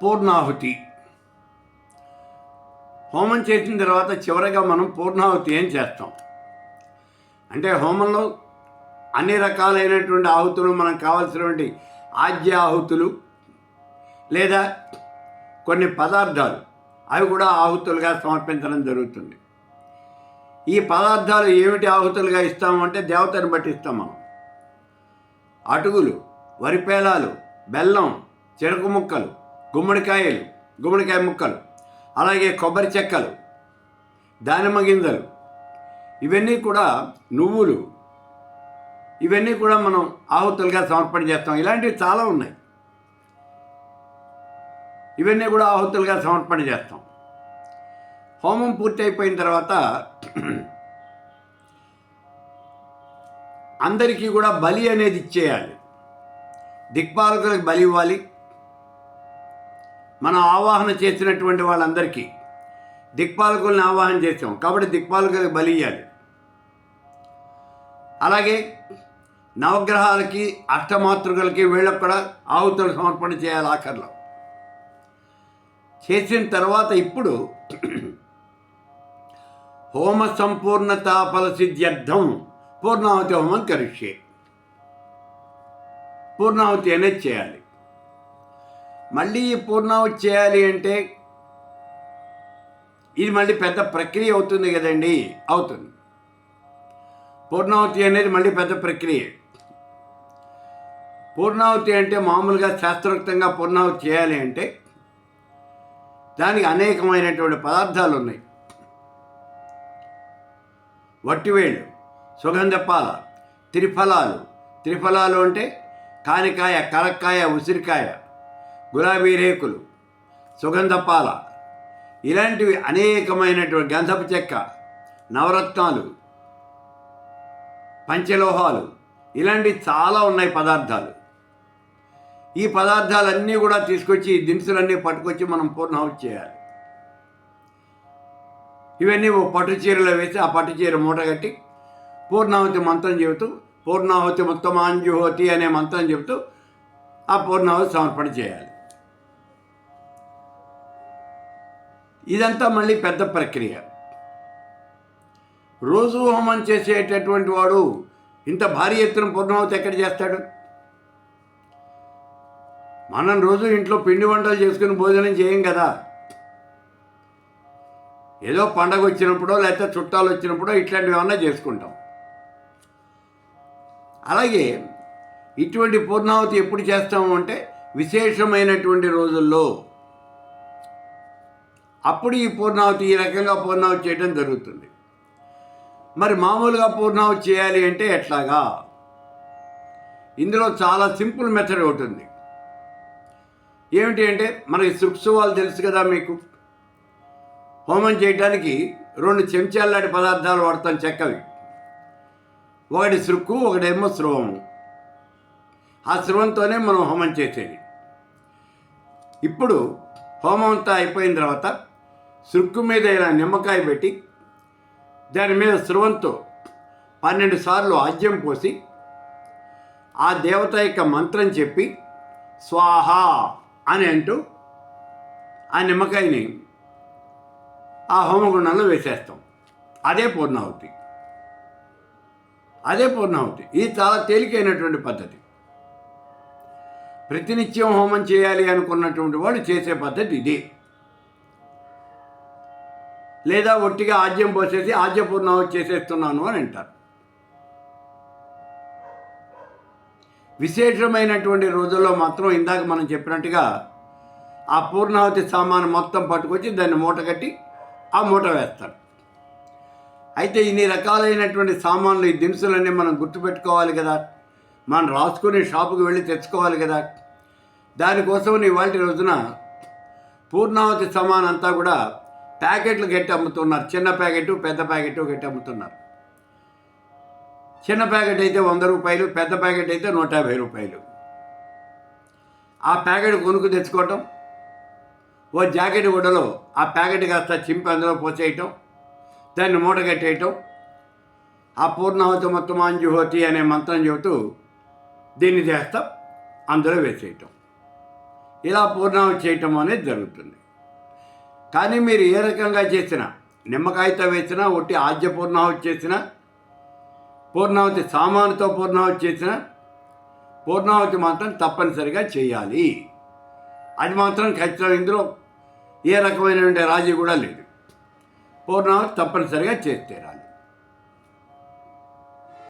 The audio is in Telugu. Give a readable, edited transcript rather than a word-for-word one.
పూర్ణాహుతి. హోమం చేసిన తర్వాత చివరగా మనం పూర్ణాహుతి ఏం చేస్తాం అంటే, హోమంలో అన్ని రకాలైనటువంటి ఆహుతులు, మనకు కావాల్సినటువంటి ఆజ్య ఆహుతులు లేదా కొన్ని పదార్థాలు అవి కూడా ఆహుతులుగా సమర్పించడం జరుగుతుంది. ఈ పదార్థాలు ఏమిటి ఆహుతులుగా ఇస్తామంటే, దేవతను బట్టి ఇస్తాం మనం. అటుకులు, వరిపేలాలు, బెల్లం, చెరుకు ముక్కలు, గుమ్మడికాయ ముక్కలు, అలాగే కొబ్బరి చెక్కలు, దానిమ్మ గింజలు, ఇవన్నీ కూడా నువ్వులు, ఇవన్నీ కూడా మనం ఆహుతులుగా సమర్పణ చేస్తాం. ఇలాంటివి చాలా ఉన్నాయి. ఇవన్నీ కూడా ఆహుతులుగా సమర్పణ చేస్తాం. హోమం పూర్తి అయిపోయిన తర్వాత అందరికీ కూడా బలి అనేది ఇచ్చేయాలి. దిక్పాలకులకు బలి ఇవ్వాలి. మనం ఆవాహన చేసినటువంటి వాళ్ళందరికీ దిక్పాలకుల్ని ఆవాహన చేసాం కాబట్టి దిక్పాలకులకు బలి ఇవ్వాలి. అలాగే నవగ్రహాలకి, అష్టమాతృకలకి, వీళ్ళకు కూడా ఆహుతులు సమర్పణ చేయాలి. ఆఖరిలో చేసిన తర్వాత ఇప్పుడు హోమ సంపూర్ణత ఫలసిద్ధ్యర్థం పూర్ణాహుతి హోమం కరిష్యే. పూర్ణాహుతి అనేది చేయాలి. మళ్ళీ ఈ పూర్ణాహుతి చేయాలి అంటే ఇది మళ్ళీ పెద్ద ప్రక్రియ అవుతుంది కదండి. అవుతుంది. పూర్ణాహుతి అనేది మళ్ళీ పెద్ద ప్రక్రియ. పూర్ణాహుతి అంటే మామూలుగా శాస్త్రోక్తంగా పూర్ణాహుతి చేయాలి అంటే దానికి అనేకమైనటువంటి పదార్థాలు ఉన్నాయి. వట్టివేళ్ళు, సుగంధపాల, త్రిఫలాలు అంటే కానికాయ, కరక్కాయ, ఉసిరికాయ, గులాబీ రేకులు, సుగంధపాల, ఇలాంటివి అనేకమైనటువంటి గంధపు చెక్క, నవరత్నాలు, పంచలోహాలు, ఇలాంటివి చాలా ఉన్నాయి పదార్థాలు. ఈ పదార్థాలన్నీ కూడా తీసుకొచ్చి, ఈ దినుసులన్నీ పట్టుకొచ్చి మనం పూర్ణాహుతి చేయాలి. ఇవన్నీ ఓ పట్టు చీరలో వేసి ఆ పట్టు చీర మూట కట్టి పూర్ణాహుతి మంత్రం చెబుతూ, పూర్ణాహుతి ఉత్తమాంజుహోతి అనే మంత్రం చెబుతూ ఆ పూర్ణాహుతి సమర్పణ చేయాలి. ఇదంతా మళ్ళీ పెద్ద ప్రక్రియ. రోజు హోమం చేసేటటువంటి వాడు ఇంత భారీ ఎత్తున పూర్ణాహుతి ఎక్కడ చేస్తాడు? మనం రోజు ఇంట్లో పిండి వంటలు చేసుకుని భోజనం చేయం కదా. ఏదో పండగ వచ్చినప్పుడో లేకపోతే చుట్టాలు వచ్చినప్పుడో ఇట్లాంటివి ఏమన్నా చేసుకుంటాం. అలాగే ఇటువంటి పూర్ణాహుతి ఎప్పుడు చేస్తాము అంటే విశేషమైనటువంటి రోజుల్లో, అప్పుడు ఈ పూర్ణాహుతి, ఈ రకంగా పూర్ణాహుతి చేయడం జరుగుతుంది. మరి మామూలుగా పూర్ణాహుతి చేయాలి అంటే ఎట్లాగా? ఇందులో చాలా సింపుల్ మెథడ్ ఒకటి ఉంది. ఏమిటి అంటే, మనకి సుక్సువాలు తెలుసు కదా మీకు. హోమం చేయడానికి 2 చెంచాల లాంటి పదార్థాలు వాడతాం, చెక్కవి. ఒకటి సృక్కు, ఒకటేమో స్రవము. ఆ స్రవంతోనే మనం హోమం చేసేది. ఇప్పుడు హోమం అంతా అయిపోయిన తర్వాత సృక్కు మీద ఇలా నిమ్మకాయ పెట్టి దాని మీద స్రవంతో 12 సార్లు ఆజ్యం పోసి ఆ దేవత యొక్క మంత్రం చెప్పి స్వాహ అని అంటూ ఆ నిమ్మకాయని ఆ హోమగుండంలో వేసేస్తాం. అదే పూర్ణాహుతి. ఇది చాలా తేలికైనటువంటి పద్ధతి. ప్రతినిత్యం హోమం చేయాలి అనుకున్నటువంటి వాళ్ళు చేసే పద్ధతి ఇదే. లేదా ఒట్టిగా ఆజ్యం పోసేసి ఆజ్య పూర్ణాహుతి చేసేస్తున్నాను అని అంటారు. విశేషమైనటువంటి రోజుల్లో మాత్రం ఇందాక మనం చెప్పినట్టుగా ఆ పూర్ణాహుతి సామాను మొత్తం పట్టుకొచ్చి దాన్ని మూట కట్టి ఆ మూట వేస్తారు. అయితే ఇన్ని రకాలైనటువంటి సామాన్లు, ఈ దినుసులన్నీ మనం గుర్తుపెట్టుకోవాలి కదా. మనం రాసుకుని షాపుకి వెళ్ళి తెచ్చుకోవాలి కదా. దానికోసం ఇవాళ రోజున పూర్ణాహుతి సామాన్ అంతా కూడా ప్యాకెట్లు గట్టి అమ్ముతున్నారు. చిన్న ప్యాకెట్, పెద్ద ప్యాకెట్ గట్టి అమ్ముతున్నారు. చిన్న ప్యాకెట్ అయితే 100 రూపాయలు, పెద్ద ప్యాకెట్ అయితే 150 రూపాయలు. ఆ ప్యాకెట్ కొనుక్కు తెచ్చుకోవటం, ఓ జాకెట్ గుడ్డలో ఆ ప్యాకెట్ కాస్త చింపి అందులో పోసేయటం, దాన్ని మూట కట్టేయటం, ఆ పూర్ణాహుతి మొత్తమాంజుహోతి అనే మంత్రం చెబుతూ దీన్ని చేస్తాం, అందులో వేసేయటం. ఇలా పూర్ణాహుతి చేయటం అనేది జరుగుతుంది. కానీ మీరు ఏ రకంగా చేసినా, నిమ్మకాయతో వేసినా, ఒట్టి ఆద్య పూర్ణాహుతి చేసినా, పూర్ణాహుతి సామానుతో పూర్ణాహుతి చేసినా, పూర్ణాహుతి మాత్రం తప్పనిసరిగా చేయాలి. అది మాత్రం ఖచ్చితంగా, ఇందులో ఏ రకమైనటువంటి రాజీ కూడా లేదు. పూర్ణాహుతి తప్పనిసరిగా చేసి తీరాలి.